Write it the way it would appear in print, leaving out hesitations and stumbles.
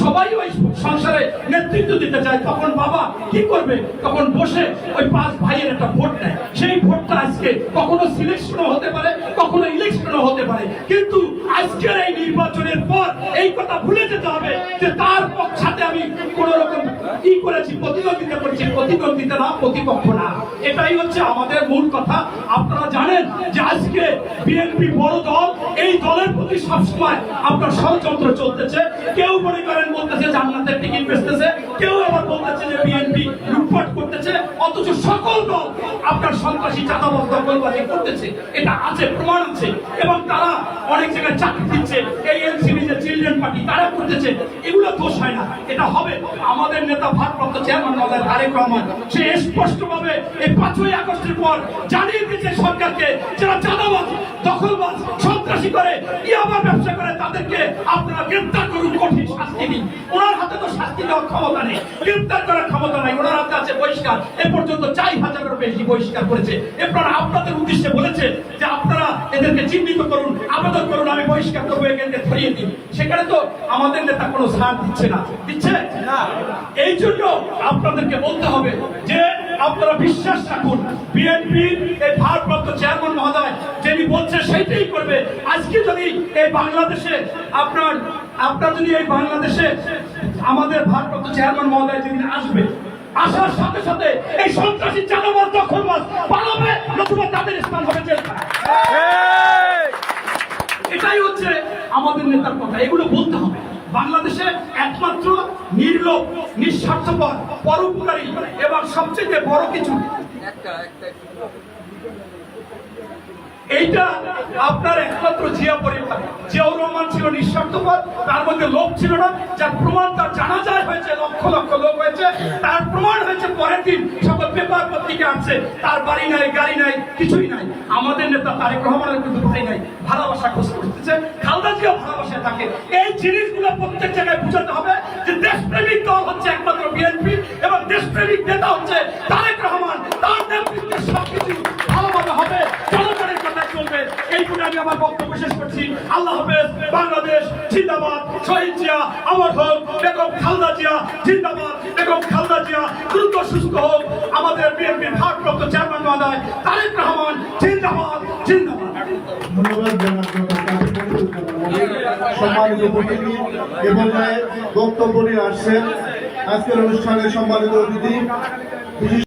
সবাই ওই সংসারে নেতৃত্ব দিতে চায়, তখন বাবা কি করবে? তখন বসে ওই 5 ভাইয়ের একটা ভোট নেয়। সেই ভোটটা আজকে কখনো সিলেকশনও হতে পারে, কখনো ইলেকশনও হতে পারে, কিন্তু আজকের এই নির্বাচনের পর এই কথা ভুলে যেতে হবে যে তার সাথে আমি কোন রকম কি করেছি, প্রতিদ্বন্দ্বিতা করেছি, প্রতিদ্বন্দ্বিতা না, প্রতিপক্ষ না। এটাই হচ্ছে আমাদের মূল কথা। আপনারা জানেন যে আজকে বিএনপি বড় দল, এই দলের প্রতি সবসময় আপনার ষড়যন্ত্র চলতেছে। কেউ মনে করেন বলতেছে জান্নাতের টিকিট বেচতেছে, কেউ আবার বলতেছে যে বিএনপি লুটপাট করতেছে, অথচ সকল দল আপনার সন্ত্রাসী চাঁদাবাজ দখলবাজি করতেছে। এটা আছে, প্রমাণ আছে, এবং তারা অনেক জায়গায় চাকরি দিচ্ছে। এই এনসিপি যে চিলড্রেন পার্টি তারা করতেছে, এগুলো দোষ হয় না, এটা হবে। আমাদের নেতা ভারপ্রাপ্ত চেয়ারম্যান মহোদয় তারেক রহমান সে স্পষ্টভাবে এই 5ই আগস্টের পর জানিয়ে দিয়েছে সরকারকে, যারা চাঁদাবাজ দখলবাজ সন্ত্রাসী করে, ইয়াবা ব্যবসা করে, তাদেরকে আপনারা গ্রেফতার করুন, কঠিন শাস্তি দিন। ওনার হাতে তো শাস্তি দেওয়ার ক্ষমতা নেই, গ্রেফতার করার ক্ষমতা নাই, ওনার হাতে আছে বহিষ্কার। এ পর্যন্ত 4000-এরও বেশি বহিষ্কার করেছে। এরপর আপনাদের উদ্দেশ্যে বলেছে যে আপনারা এদেরকে চিহ্নিত করুন, আবেদন করুন, আমি বহিষ্কার করবো, এদেরকে ধরিয়ে দিন। সেখানে তো আমাদের নেতা কোনো ছাড় দিচ্ছে না, দিচ্ছে না। এই জন্য আপনাদেরকে বলতে হবে যে আপনারা বিশ্বাস রাখুন, বিএনপির এই ভারপ্রাপ্ত চেয়ারম্যান মহোদয় যিনি বলছে সেইটাই করবে। আজকে যদি এই বাংলাদেশে আপনার যদি এই বাংলাদেশে আমাদের ভারপ্রাপ্ত চেয়ারম্যান মহোদয় যেদিন আসবে, আসার সাথে সাথে এই সন্ত্রাসী চাঁদাবাজ দখলবাজ পালাবে, নতুবা তাদের স্থান হবে জেলখানায়। এটাই হচ্ছে আমাদের নেতার কথা, এগুলো বলতে হবে। বাংলাদেশে একমাত্র নির্লোভ, নিঃস্বার্থপর, পরোপকারী এবং সবচেয়ে বড় কিছু এইটা আপনার একমাত্র জিয়া পরিবার। জিয়াউর রহমান ছিল নিঃস্বার্থপর, তার মধ্যে লোভ ছিল না, যার প্রমাণ তার জানাজায় হয়েছে, লক্ষ লক্ষ লোক হয়েছে, তার প্রমাণ হয়েছে পরের দিন সকল পেপার পত্রিকা আসছে, তার বাড়ি নাই, গাড়ি নাই, কিছুই নাই। আমাদের নেতা তারেক রহমানের কিন্তু ভাই নাই, ভালোবাসা খোঁজ করতেছে, খালেদা জিয়া ভালোবাসায় থাকে। এই জিনিসগুলো প্রত্যেক জায়গায় বুঝাতে হবে যে দেশপ্রেমিক দল হচ্ছে একমাত্র বিএনপি, এবং দেশপ্রেমিক নেতা হচ্ছে তারেক রহমান। তার নেতৃত্বে সবকিছু ভালোভাবে হবে, জনগণের কথা চলবে। এই বলে আমি আমার বক্তব্য শেষ করছি। আল্লাহ হাফেজ। বাংলাদেশ জিন্দাবাদ। শহীদ জিয়া অমর হোক। বেগম খালেদা জিয়া জিন্দাবাদ। বেগম খালেদা জিয়া দ্রুত সুস্থ হোক। আমাদের বিএনপির ভারপ্রাপ্ত চেয়ারম্যান মহোদয় তারেক রহমান জিন্দাবাদ, জিন্দাবাদ। ধন্যবাদ সম্মানিত অতিথি এবং বক্তব্য নিয়ে আসছেন আজকের অনুষ্ঠানে সম্মানিত অতিথি।